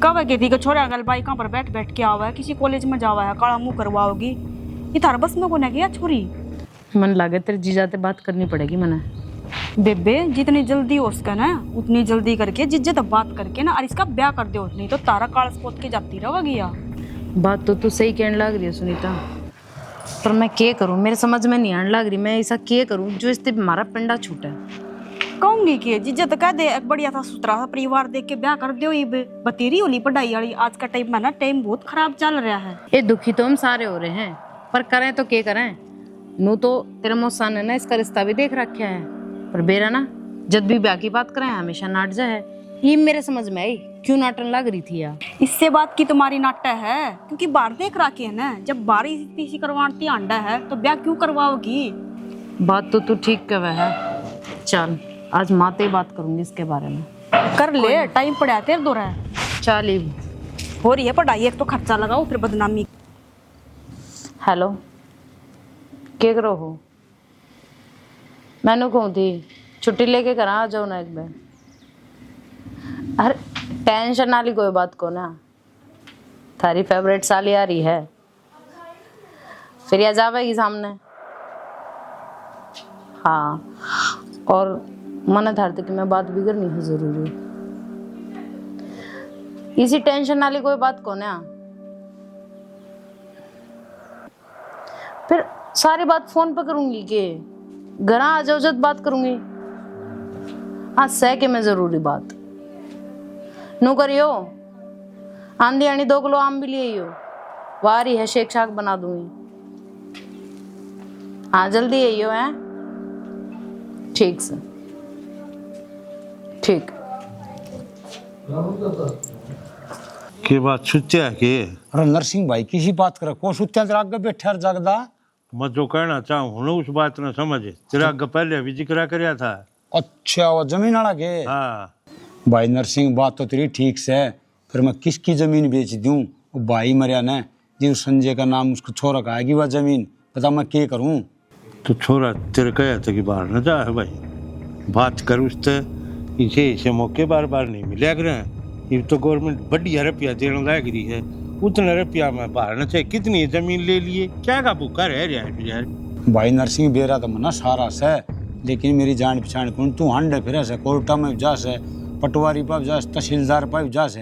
कब है कि छोरा गल बाइक पर बैठ बैठ के आवा है, किसी कॉलेज में जावा है, काला मुंह करवाओगी। ये थार बस में कोने गया छोरी। मन लगे तेरे जीजा से बात करनी पड़ेगी मने। बेबे जितनी जल्दी हो सके ना उतनी जल्दी करके जिज्जत बात करके ना और इसका ब्याह कर दो, नहीं तो तारा काल पोत के जाती रहेगी। यार बात तो तू सही कहने लग रही है सुनीता, पर मैं क्या करूं, मेरे समझ में नहीं आने लग रही। मैं ऐसा क्या करूं जो इससे हमारा पिंडा छूटे। कहूंगी कि जिज्जत कह दे, एक बढ़िया था सुथरा सा परिवार देख के ब्याह कर दो। ये बतेरी होली पढ़ाई वाली आज का टाइम में ना, टाइम बहुत खराब चल रहा है। ये दुखी तो हम सारे हो रहे हैं, पर करें तो क्या करें। नू तो तेरे मौसा ने ना इसका रिश्ता भी देख रखा है, पर बेरा ना जब भी ब्याह की बात करें हमेशा नाट जा है। ये मेरे समझ में आई क्यों नाटन लग रही थी यार। इससे बात की तुम्हारी नाटा है, क्योंकि बाहर देख रखी है ना, जब बारिश तीसी करवाती आंडा है तो ब्याह क्यों करवाओगी। बात तो तू ठीक कह है। चल आज माते ही बात करूंगी इसके बारे में। कर ले, टाइम पड़ा तेरे दो है। चल ही हो रही है पढ़ाई, एक तो खर्चा लगाओ फिर बदनामी। हेलो, क्या करो हो? मैंने कहूँ थी छुट्टी लेके करा आ जाओ ना एक बार। अरे टेंशन वाली कोई बात को ना, थारी फेवरेट साली आ रही है, फिर या जावेगी सामने। हाँ, और मन थार तक मैं बात भी करनी है जरूरी। इसी टेंशन वाली कोई बात को ना, फिर सारी बात फोन पे करूंगी के घर आ जाओ जब बात करूंगी। हाँ सह के मैं जरूरी बात नो करियो। आंधी आनी 2 किलो आम भी लिए हो, वारी है शेक शाक बना दूंगी। हाँ जल्दी आइयो है। ठीक से ठीक। के बात सुत्या के? अरे नरसिंह भाई किसी बात करे, कौन सुत्या तेरा आगे बैठा जागदा। मैं जो कहना चाहूँ हूँ उस बात न समझ, तेरा आगे पहले भी जिक्र कराया था। अच्छा वो जमीन वाला के? हाँ भाई नरसिंह बात तो तेरी ठीक से है, फिर मैं किसकी जमीन बेच दूं? वो भाई मरिया ने जी संजय का नाम उसको छोरा का आएगी वह जमीन, बता मैं क्या करूं? तो छोरा तेरे कहा था कि बाहर न जा है भाई, बात कर उससे। इसे मौके बार बार नहीं मिला कर। ये तो गवर्नमेंट बढ़िया रुपया देने लग रही है, उतना रुपया में बाहर न चाहे कितनी जमीन ले लिए, क्या का भूखा रह रहा है यार। भाई नरसिंह बेरा तो मना सारा से, लेकिन मेरी जान पहचान कौन तू हंडे फिर से कोर्टा में जा से, पटवारी पर जा, तहसीलदार पर जा से,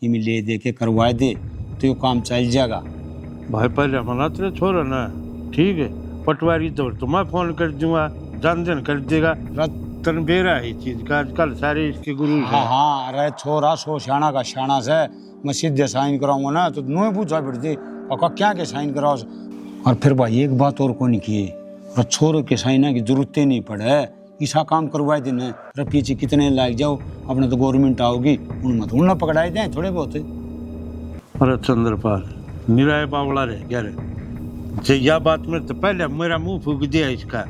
ये मैं ले दे के करवा दे तो ये काम चल जाएगा। भाई पहले मना तेरे छोरा ना, ठीक है पटवारी तो मैं फोन कर दूंगा, जान कर देगा। तन बेरा है चीज का, आजकल सारे इसके गुरु हैं। हाँ हाँ, अरे छोरा सो शाना का शाना से, मैं सीधे साइन कराऊंगा ना तो नो पूछा फिर दे और क्या के साइन कराओ। और फिर भाई एक बात और को नहीं किए, और छोरों के साइन की जरूरत नहीं पड़े, ऐसा काम करवाए देने पीछे कितने लाग जाओ, अपने तो गवर्नमेंट आओगी उनमें तो उन्हें पकड़ाए दें थोड़े बहुत। अरे चंद्रपाल निराय बावला रह गया रे, जे यह बात में तो पहले मेरा मुंह फूक दिया इसका।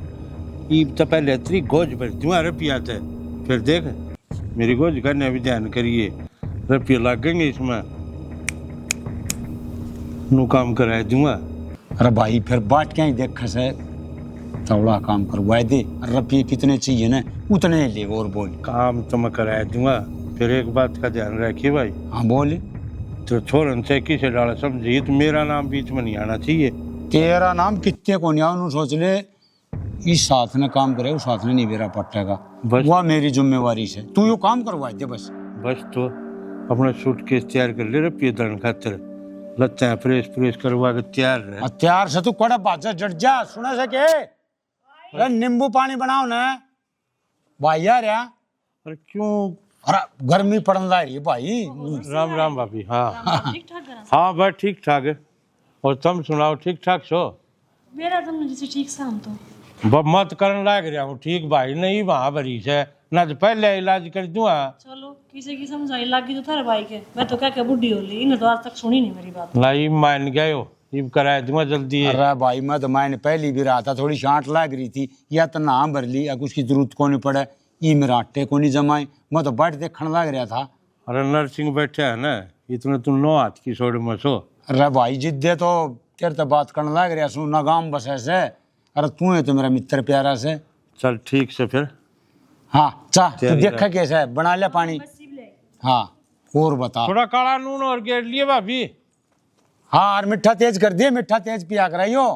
ये तो पहले तेरी गोज पर तुम्हारा रुपया थे, फिर देख मेरी गोज करने भी ध्यान करिए, रुपये लगेंगे इसमें, नु काम कराए दूंगा। अरे भाई फिर बाट क्या ही देख से थोड़ा काम करवाए दे, रुपये कितने चाहिए ना उतने ले और बोल। काम तो मैं कराए दूंगा, फिर एक बात का ध्यान रखिए भाई। हाँ बोले। तो छोरन से किसे डाला समझिए, तो मेरा नाम बीच में नहीं आना चाहिए। तेरा नाम कितने को नहीं सोच ले, इस साथ ने काम करे उस साथ ने नहीं बेरा पटेगा, बस वह मेरी जिम्मेवारी से, तू यो काम करवा दे बस। बस तो अपना सूटकेस तैयार कर ले रुपये दन खातिर, लगता है फ्रेश करवा के तैयार रहे। हथियार से तू कड़ा बाजा जट जा सुना सके। अरे नींबू पानी बनाओ ना भाई यार यार। अरे क्यों? अरे गर्मी पड़न ला रही है भाई। राम राम भाभी। हाँ हाँ बस ठीक ठाक है। और तुम सुनाओ ठीक ठाक सो? मेरा तुमने जैसे ठीक सा हम तो मत करने लग रहा हूँ ठीक भाई नहीं वहाँ भरीस है ना तो पहले इलाज कर दूंगा। चलो किसी की समझाई लागी तो थारे भाई के मैं तो क्या बुढ़ी हो ली इन्हें तो आज तक सुनी नहीं मेरी बात। नहीं मान गए हो इब करा दूंगा जल्दी है। अरे भाई मैं तो मैंने पहली भी रहा था थोड़ी शांट लग रही थी या तो ना भर ली या उसकी जरूरत को नहीं पड़े ये मेरा आटे को नहीं जमाई मैं तो बैठ देखने लग रहा था। अरे नरसिंह बैठे है ना इतने तुम 9 हाथ की सोड़ में सो। अरे भाई जिद्दे तो तेरे तो बात करने लग रहा सू ना गाँव बस ऐसे। अरे तू है तो मेरा मित्र प्यारा से। चल ठीक से फिर। हाँ चाह तू देखा कैसा है बना लिया पानी। हाँ और बता। थोड़ा काला नून और गेट लिए भाभी। हाँ और मीठा तेज कर दिए मीठा तेज पिया कराइयो।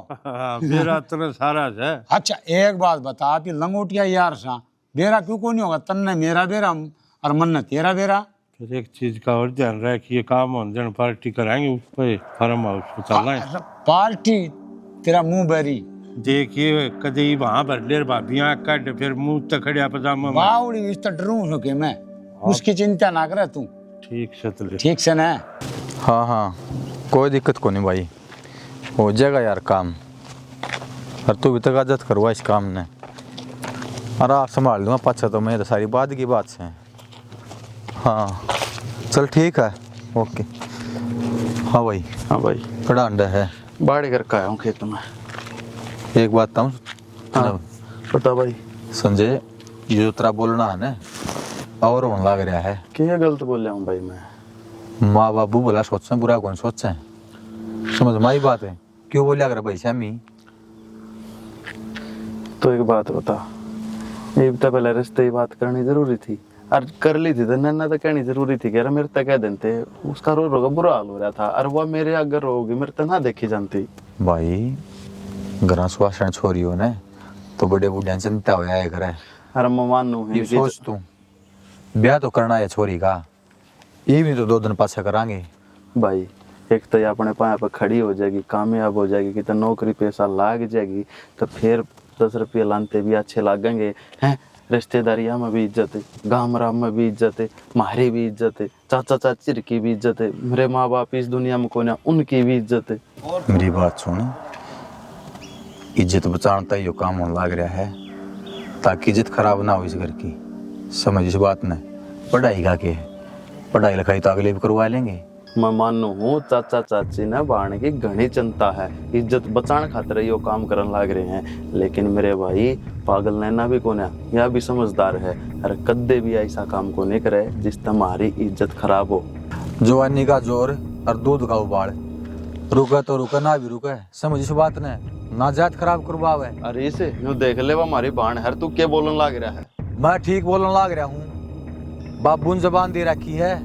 मेरा तो सारा है। अच्छा एक बात बता आप लंगोटिया यार सा बेरा क्यों को नहीं होगा तन्ने मेरा बेरा और मन तेरा बेरा। फिर एक चीज का और ध्यान रहे कि ये काम हो जन पार्टी कराएंगे उस पर फार्म हाउस पे चलना है। पार्टी तेरा मुंह बेरी देखिए कभी वहां भर ले भाभियां कट फिर मुंह तक खड़िया पजामा में। बावड़ी इस तो डरू सके मैं उसकी चिंता ना करे तू। ठीक से तो ठीक से ना। हाँ हाँ कोई दिक्कत को नहीं भाई हो जाएगा यार काम। और तू भी तक करवा इस काम ने और आप संभाल लूँगा पाछा तो मैं तो सारी बात की बात से। हाँ चल ठीक है ओके। हाँ भाई कड़ा अंडा है बाड़ी करके आया हूँ खेत में। एक बात बताऊँ। हाँ बता भाई। संजय ये जो तेरा बोलना है ना और होने लग रहा है। क्या गलत बोल रहा हूँ भाई मैं? माँ बाबू बोला सोच बुरा कौन सोचे समझ माई बात है क्यों बोलिया अगर भाई श्यामी। तो एक बात बता ये तो पहले रिश्ते की बात करनी जरूरी थी और कर ली थी तो नन्ना तो कहनी जरूरी थी कि मेरे तक कह देते उसका रो रो का बुरा हाल हो रहा था और वो मेरे अगर रोगी मेरे तो ना देखी जानती। भाई घर सुहासन छोरी हो ने तो बड़े बुढ़िया चिंता हो जाए घर। अरे मैं मानू ये सोच तू ब्याह तो करना है छोरी का ये भी तो 2 दिन पाछे करांगे भाई। एक तो ये अपने पाए पर खड़ी हो जाएगी कामयाब हो जाएगी कि तो नौकरी पैसा लाग जाएगी तो फिर 10 रुपये लानते भी अच्छे लागेंगे हैं। रिश्तेदारियां में भी इज्जत है गाँव राम में भी इज्जत है हमारी भी इज्जत है चाचा चाची की भी इज्जत है मेरे माँ बाप इस दुनिया में कोई उनकी भी इज्जत है। मेरी बात सुन इज्जत बचाना यो काम होने लग रहा है ताकि इज्जत खराब ना हो इस घर की समझ इस बात ने। पढ़ाई का के पढ़ाई लिखाई तो अगले भी करवा लेंगे। मैं मानू हूँ चाचा चाची ने बाण की घनी चिंता है इज्जत बचाने खातिर यो काम करने लग रहे हैं लेकिन मेरे भाई पागल नैना भी कौन है यह भी समझदार है। अरे कद्दे भी ऐसा काम को नहीं करे जिस हमारी इज्जत खराब हो। जवानी का जोर और दूध का उबाल रुका तो रुका ना भी रुका समझ इस बात ने ना जात खराब करवावे। अरे इसे यूं देख ले वो हमारी बाण है तू क्या बोलने लग रहा है? मैं ठीक बोलने लग रहा हूँ बाबू ने जबान दे रखी है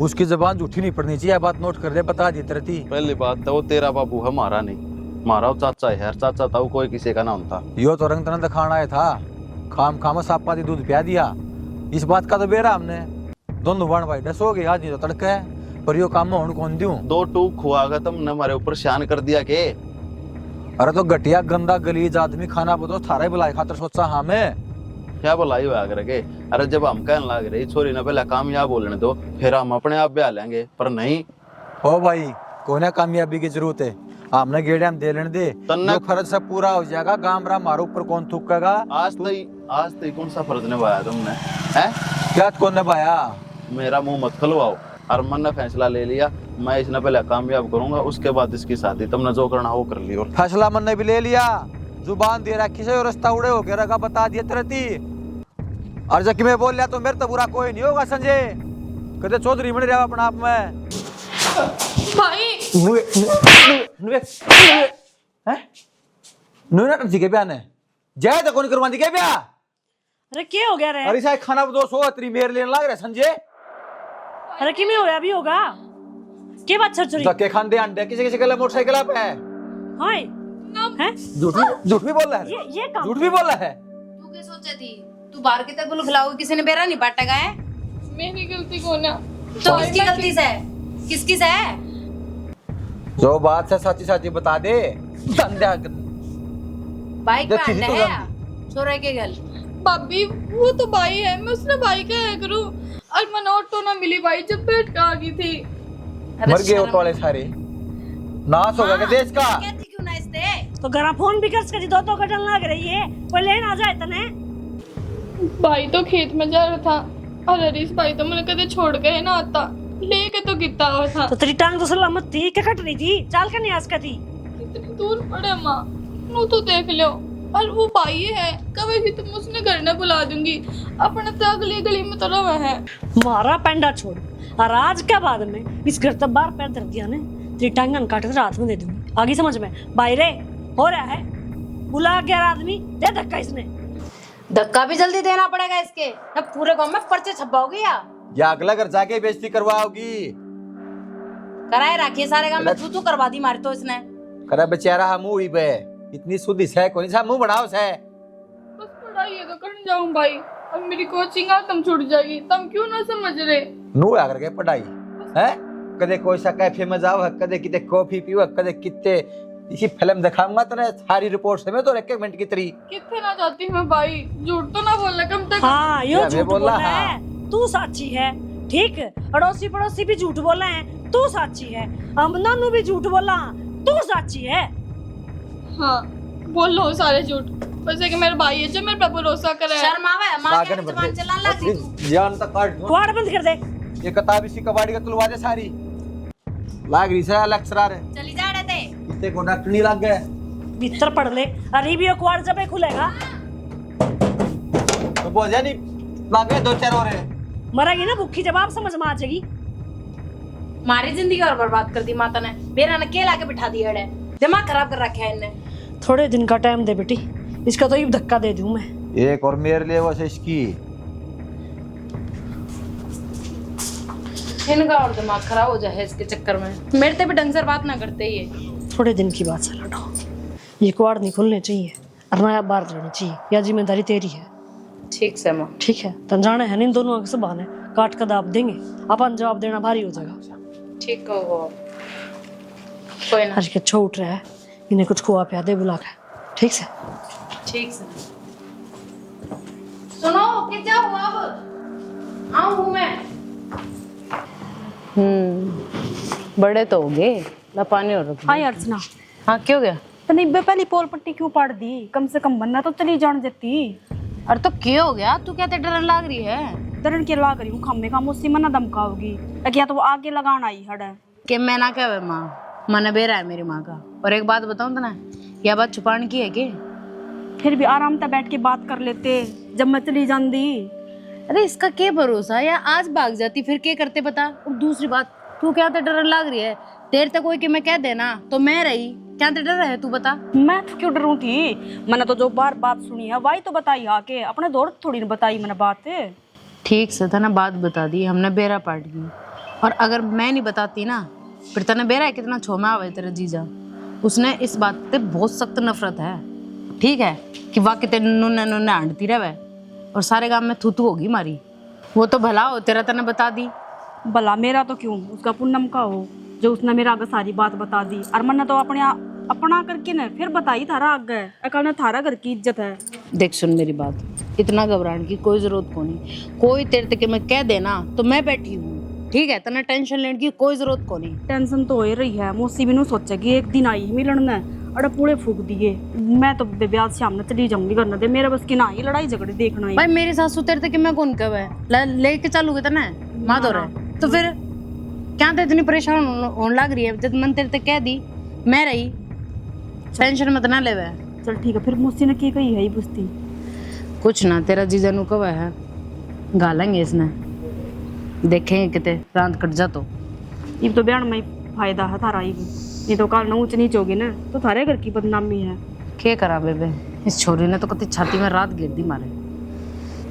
उसकी जबान झूठी नहीं पड़नी चाहिए। बात नोट कर ले बता दी तरती। पहली बात तो वो तेरा बाबू है हमारा नहीं हमारा वो चाचा है यार चाचा था वो कोई किसी का नाम था। यो तो रंग तन दिखाना आया था खाम सापा दी दूध पिया दिया इस बात का तो बेरा हमने दोनों बाण भाई डस हो गए आज तो तड़का है पर यो काम में होने कौन दूं 2 टूक खुआगा तुमने हमारे ऊपर शान कर दिया के। अरे तो घटिया गंदा गलीज आदमी खाना बताओ थारा ही बुलाए खातर सोचा हाँ मैं क्या बुलाई हुआ आगे के। अरे जब हम कहने लग रहे छोरी ने पहले कामयाब बोलने दो फिर हम अपने आप ब्याह लेंगे पर नहीं। हो भाई कोने कामयाबी की जरूरत है हमने गेड़े हम दे लेने दे जो फर्ज से पूरा हो जाएगा गाम राम मारो ऊपर कौन थूकेगा। आज तो कौन सा फर्ज निभाया तुमने है? क्या कौन निभाया? मेरा मुंह मत खुलवाओ और मन ने फैसला ले लिया मैं इसने पहले कामयाब करूंगा उसके बाद इसकी शादी तुमने जो करना वो कर लियो। फैसला मन ने भी ले लिया जुबान दे रखी से रास्ता उड़े हो गया रखा बता दिया तरती और जब मैं बोल लिया तो मेरे तो बुरा कोई नहीं होगा संजय कहते चौधरी बन रहा अपना आप में। भाई ब्याह ने जाए तो कौन करवा दी क्या ब्याह? अरे क्या हो गया रे? अरे शायद खाना दो सो तेरी मेर लेने लग रहा संजय। अरे कि में होया भी होगा के बात छरछरी धक्के खांदे अंडे किसी किसी के मोटरसाइकिल पे हाय हैं झूठ भी बोल रहा है ये काम झूठ भी बोल रहा है। तू क्या सोचा थी तू बाहर की तरफ खिलाओगी किसी ने बेरा नहीं बांटेगा है? मेरी गलती कौन है? तो किसकी गलती से किसकी से है? जो बात है सच्ची सच्ची बता दे। संध्या बाइक पे देखी थी अंडे तो है छोरे के गल। भाभी वो तो भाई है, मैं उसने भाई का है करूँ। और मन ऑटो ना मिली भाई जब बैठ के आ गई थी। अरे मर गए शर्म- ऑटो वाले सारे, नाश हो गया देश का। कहती क्यों ना इससे? तो घर फोन भी कर सकती, दो तो कटन लग रही है, कोई लेन आ जाए तने। भाई तो खेत में जा रहा था और हरीश भाई तो मैंने कदे छोड़ गए ना आता, लेके तो कितना हुआ था। तो तेरी टांग तो सलामत थी, क्या कट रही थी, चाल का नहीं आज का थी। कितनी दूर पड़े माँ, नू तो देख लो। और वो भाई है, कभी भी तुम उसने घर न बुला दूंगी, अपने तो अगली गली में तो रवा है। मारा पेंडा छोड़, और आज के बाद में इस घर तक बार पैर धर दिया ने, तेरी टांगन काट के रात में दे दूंगी। आगे समझ में भाई रे, हो रहा है, बुला गया आदमी, दे धक्का इसने। धक्का भी जल्दी देना पड़ेगा इसके, अब पूरे गांव में पर्चे छपाओगी या अगला घर जाके बेइज्जती करवाओगी। कराए रखिए सारे गांव में, तू करवा दी मारी तो इसने। करे बेचारा हम हुई बे, इतनी सुधी है कोई सा मुंह बनाओ से। बस पढ़ाई है तो करने जाऊं भाई, अब मेरी कोचिंग खत्म छूट जाएगी, तुम क्यों ना समझ रहे। नू आकर के पढ़ाई है, कदे कोई सा कैफे में जाओ, कदे किते कॉफी पीओ, कदे किते इसी फिल्म दिखाऊंगा तो सारी रिपोर्ट से मैं तो एक मिनट की तरी कितने ना जाती मैं भाई, झूठ तो ना बोलना कम तक। हाँ यो या मैं झूठ बोला, बोला हाँ। है, तू साची है, ठीक। अड़ोसी पड़ोसी भी झूठ बोला है, तू साची है। हम नानू भी झूठ बोला, तू साची है। हाँ बोल लो सारे झूठ, बस एक मेरा भाई है जो मेरे पे भरोसा करे। शर्म आवे मां के जबान चलाने लगी तू। जान तक काट दूं। क्वाड बंद कर दे। ये किताब इसी कबाड़ी का तुलवा दे सारी, लाग रही से लेक्चरर है, चली जा रहे थे इतने को डॉक्टर नहीं लग गए भीतर पढ़ ले, अरे भी क्वाड जब खुलेगा तो बोल जानी लग गए 2-4 और है। मरेगी ना भूखी, जवाब समझ में आ जाएगी। हमारी जिंदगी और बर्बाद कर दी माता ने, मेरा ने केला के बिठा दिया है, दिमाग खराब कर रखा है इनने। थोड़े दिन का टाइम दे बेटी, इसका तो ये धक्का दे दूं मैं। एक और मेरे लिए वैसे इसकी इनका और दिमाग खराब हो जाए इसके चक्कर में, मेरे से भी ढंग से बात ना करते ये। थोड़े दिन की बात से लड़ो, ये क्वाड नहीं खुलने चाहिए और नया बार रहना चाहिए, या जिम्मेदारी तेरी है। ठीक से माँ, ठीक है, तन जाने है इन दोनों से बहाने काट कर दाब देंगे, अपन जवाब देना भारी हो जाएगा। ठीक हो वो, कोई ना, आज के अच्छा उठ रहा है, इन्हें कुछ खुआ पिया दे बुला के, ठीक से। ठीक से। सुनो कि क्या हुआ अब, आऊं हूँ मैं। बड़े तो हो गए ना, पानी और रख। हाँ अर्चना, हाँ क्यों गया? तने इब्बे पहली पोल पट्टी क्यों पाड़ दी? कम से कम बनना तो चली जान देती। अरे तो क्यों हो गया, तू क्या डर लग रही है? दरन के ला करी हूँ खम्मे का, मुझसे मना धमकाओगी या तो वो आगे लगान आई हड़ है कि मैं ना क्या माँ, मन बेरा है मेरी माँ का। और एक बात बताऊँ तो ना, यह बात छुपाने की है कि फिर भी आराम से बैठ के बात कर लेते जब मैं चली जाती। अरे इसका क्या भरोसा, या आज भाग जाती फिर क्या करते बता। और दूसरी बात, तू क्या तो डर लग रही है, देर तक कोई कि मैं कह देना तो मैं रही, क्या तो डर है तू बता। मैं तो क्यों डरूं थी, मैंने तो जो बार बात सुनी है वही तो बताई आके, अपने दौड़ थोड़ी न बताई मैंने बात। ठीक से था ना, बात बता दी, हमने बेरा पाट दी। और अगर मैं नहीं बताती ना, फिर तने बेरा है कितना छोमा आवे तेरा जीजा, उसने इस बात पे बहुत सख्त नफरत है, ठीक है, कि वाकई तेरे नुन्ने नुन्ने आंटती रहे और सारे गांव में थूथू होगी मारी। वो तो भला हो तेरा, तने बता दी। भला मेरा तो क्यों, उसका पूनम का हो जो उसने मेरा आगे सारी बात बता दी। और मैंने तो अपना करके ना फिर बताई थारा आगे, अकल ने थारा घर की इज्जत है। देख सुन मेरी बात, इतना घबराने की कोई जरूरत को नहीं, कोई तेरे तक मैं कह देना तो मैं बैठी हूँ, ठीक है, तना टेंशन लेने की कोई जरूरत को नहीं। टेंशन तो हो ही रही है, मुझसे भी नहीं सोचेगी एक दिन आई मिलन ने, अरे पूरे फूक दिए। मैं तो ब्याह शाम ने चली जाऊंगी, करना दे मेरे बस की ना ही लड़ाई झगड़े देखना ही। भाई मेरी सासू तेरे तक मैं कौन कब है लेके चलूगे तना माँ दो रहे तो फिर क्या तो इतनी परेशान होने लग रही है, जब मन तेरे तक कह दी मैं रही, टेंशन मत ना ले। चल ठीक है, फिर मुझसे ने की कही है ये पुछती कुछ ना, तेरा जीजा नु कब है गालेंगे इसने, देखेंगे कितने रात कट जा तो। ये तो बयान में ही फायदा है थारा ही, ये तो काल ऊंच नीच होगी ना तो थारे घर की बदनामी है। क्या करा बेबे, इस छोरी ने तो कति छाती में रात गिर दी मारे।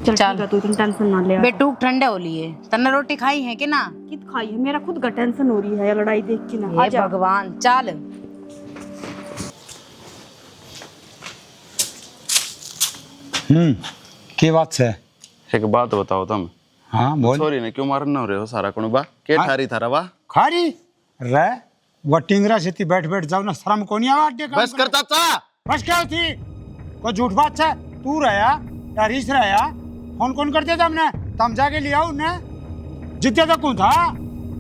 चल ठीक है, तू इतनी टेंशन ना ले। बेटू ठंडे हो लिए, तन्ने रोटी खाई है कि ना? कित खाई है, मेरा खुद का टेंशन हो रही है ये लड़ाई देख के ना। हे भगवान, चल के बात से? एक बात बताओ तुम, हाँ बोल। सॉरी ने क्यों मारना हो रहे हो सारा कुणबा, के हाँ? ठारी थारा वाह खारी रे वो टिंगरा से थी बैठ बैठ जाओ ना, शर्म को नहीं आवा अड्डे काम बस कर करे। चाचा। बस क्या थी कोई झूठ बात है, तू रहा या रीस रहा, फोन कौन करते थे हमने, तम जाके लिया उन्हें जितने तक कौन था।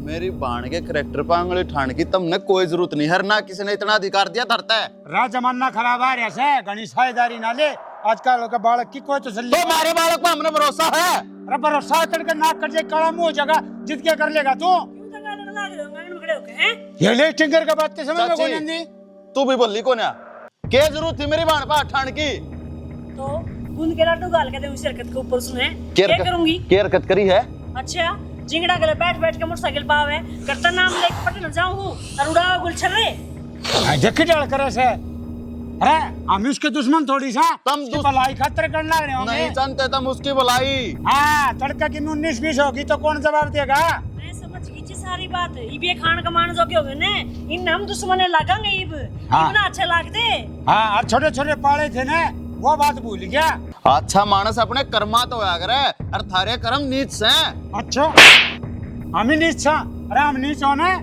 मेरी बाण के करेक्टर पर आंगली ठान की तुमने कोई जरूरत नहीं है ना, किसी ने इतना अधिकार दिया धरता है। रा जमाना खराब आ रहा है, घनी साझेदारी ना ले आजकल का बालक की कोई तसल्ली। तो हमारे बालक पर हमने भरोसा है। अरे भरोसा तड़के नाक कर जे काला मुंह हो जाएगा, जित के कर लेगा तू। ये ले टिंगर का बात समझ में कौन आंदी। तू भी बोली को ना, क्या जरूरत थी मेरी बाण पर ठान की। तो बूंद के लाडू गाल के दे उस हरकत के ऊपर सुने क्या क्या करूंगी। क्या हरकत करी है। अच्छा जिंगड़ा गले बैठ बैठ के मोटरसाइकिल पावे करता नाम लेके पटन जाऊं हूं और उड़ावा गुलछर रे जक्की डाल करे से। अरे हम उसके दुश्मन थोड़ी सा, तुम उसकी भलाई खातिर करना रहे होंगे। नहीं जानते तुम उसकी भलाई। हाँ तड़का की 19-20 होगी तो कौन जवाब देगा। मैं समझ गई जी सारी बात। इब ये खान कमान जो के होगे ने इन हम दुश्मने लगांगे इब हाँ। इतना अच्छा लागते। हाँ और छोटे छोटे पाले थे ना, वो बात भूल गया। अच्छा मानस अपने कर्मा तो होया करे और थारे कर्म नीच से। अच्छा हम ही नीच छा। अरे हम नीच होने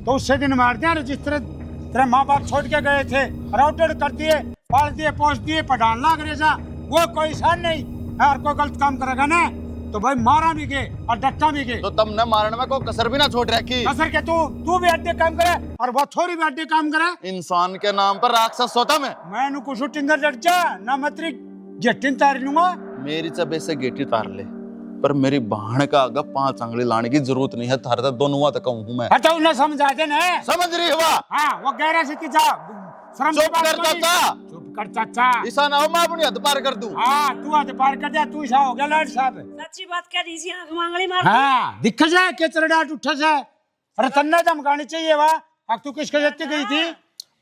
तो उससे दिन मारते हैं जिस तरह तेरे माँ बाप छोड़ के गए थे, राउटर कर दिए, पाल दिए, पोस दिए, पढ़ान लाग रहे सा, वो कोई सान नहीं। और कोई गलत काम करेगा ना तो भाई मारा भी के और डट्टा भी के। तो तुमने मारने में कोई कसर भी ना छोड़ रखी। कसर के तू भी अड्डे काम करे और वो थोड़ी भी अड्डे काम करे। इंसान के नाम पर राक्षस सोता मैं कुछ टिंगर डट जा ना मतरी गेटिन तार लूंगा। मेरी चबे से गेटी तार ले, पर मेरी बहन का आगे 5 आंगली लाने की जरूरत नहीं है। थारे तो दोनों तक हूँ मैं। हटाओ ना समझा दे ना। समझ रही हुआ। हाँ वो गहरा से जा चुप कर चाचा। चुप कर चाचा। ऐसा ना हो मैं अपनी हद पार कर दूं। हाँ तू हद पार कर जा, तू ऐसा हो गया लाड साहब। सच्ची बात कह दी सी आंख मांगली मार। हाँ दिख जाए के चरडाट उठ जाए। अरे तन्ना धमकानी चाहिए वाह। अब तू किसके जत्ती गई थी।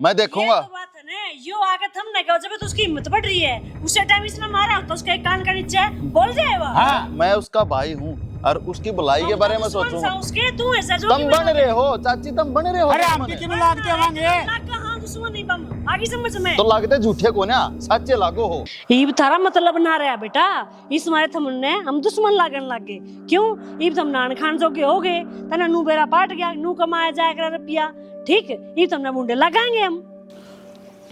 मैं देखूंगा। तो बात है ना, यो आके थमने का जब तो उसकी हिम्मत बढ़ रही है। उसे टाइम इसने मारा तो उसका एक कान का नीचे बोल जाएगा। हाँ मैं उसका भाई हूँ और उसकी भलाई के बारे में सोचूंगा। उसके तू ऐसा जो तुम बन रहे हो चाची, तुम बन रहे हो। अरे हम की लाग देवांगे। कहां दुश्मन नहीं बम आगे समझ में तो लगते झूठे को ना, सच्चे लागो हो। ईब थारा मतलब ना रहा बेटा। इस मारे थमने हम दुश्मन लागन लागे क्यों। ईब थम नान खान जो के हो गए तना नू बेरा पाट गया, नू कमाया जाए कर रुपया ठीक। ईब थमने मुंडे लगाएंगे हम।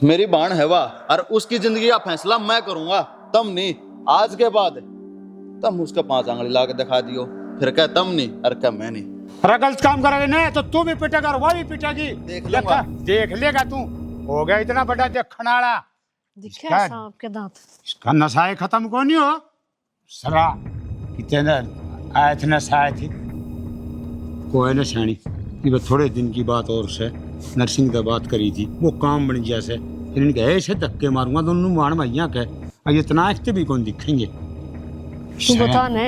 मेरी बाण है वाह और उसकी जिंदगी का फैसला मैं करूंगा, तुम नहीं। आज के बाद तुम उसका 5 आंगली ला के दिखा दियो, फिर कह तुम नहीं और कह मैं नहीं। अरे गलत काम करोगे ना तो तू भी पिटेगा और वो भी पिटेगी। देख लेगा तू। हो गया इतना बड़ा खनाड़ा। दिखा सांप के दांत। इसका नशाए खत्म को नहीं हो सरा कितने आए थे नशाए थे कोई न छाणी। ये थोड़े दिन की बात और से नरसिंह से बात करी थी, वो काम बन गया से। फिर इनके ऐसे धक्के मारूंगा दोनों मार भैया के और इतना इख्ते भी कौन दिखेंगे। तू बता ने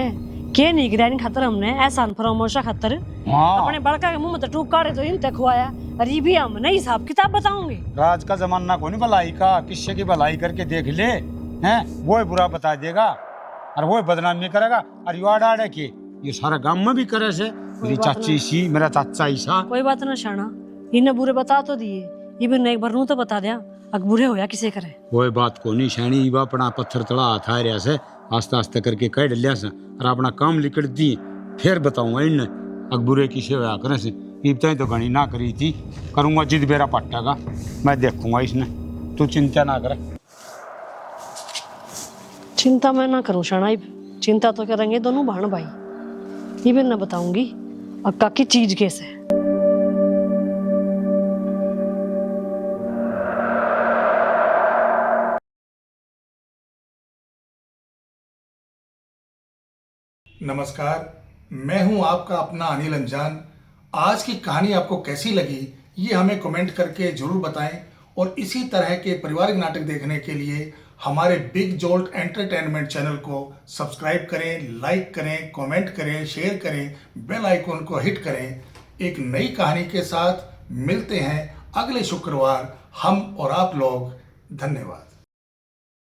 के निगरानी खातर हमने ऐसा फरामोशा खातर अपने बड़का के मुंह में टूक काटे तो इन तक खुआया। अरे भी हम नहीं हिसाब किताब बताऊंगे। राज का जमाना को नहीं भलाई का, किससे की भलाई करके देख ले हैं, वो बुरा बता देगा और वो बदनामी करेगा। और युवा डाड़े के ये सारा गांव में भी करे से। मेरी चाची सी, मेरा चाचा ईसा। कोई बात ना शाना, इन्हें बुरे बता तो दिए, ये भी एक बार नू तो बता दिया अग बुरे होया किसे करे। कोई बात को नहीं शानी, इवा अपना पत्थर तड़ा हाथ आ रहा से आस्ते आस्ते करके कह लिया से और अपना काम लिकड़ दी। फिर बताऊंगा इन अग बुरे किसे होया करे से। इब्ताई तो गणी ना करी थी, करूंगा जिद बेरा पट्टा का, मैं देखूंगा इसने। तू चिंता ना करे। चिंता मैं ना करूं शाना, चिंता तो करेंगे दोनों बहन भाई। ये भी ना बताऊंगी अक्का की चीज कैसे। नमस्कार, मैं हूं आपका अपना अनिल अंजान। आज की कहानी आपको कैसी लगी ये हमें कमेंट करके जरूर बताएं और इसी तरह के पारिवारिक नाटक देखने के लिए हमारे बिग जोल्ट एंटरटेनमेंट चैनल को सब्सक्राइब करें, लाइक करें, कमेंट करें, शेयर करें, बेल आइकॉन को हिट करें। एक नई कहानी के साथ मिलते हैं अगले शुक्रवार हम और आप लोग। धन्यवाद।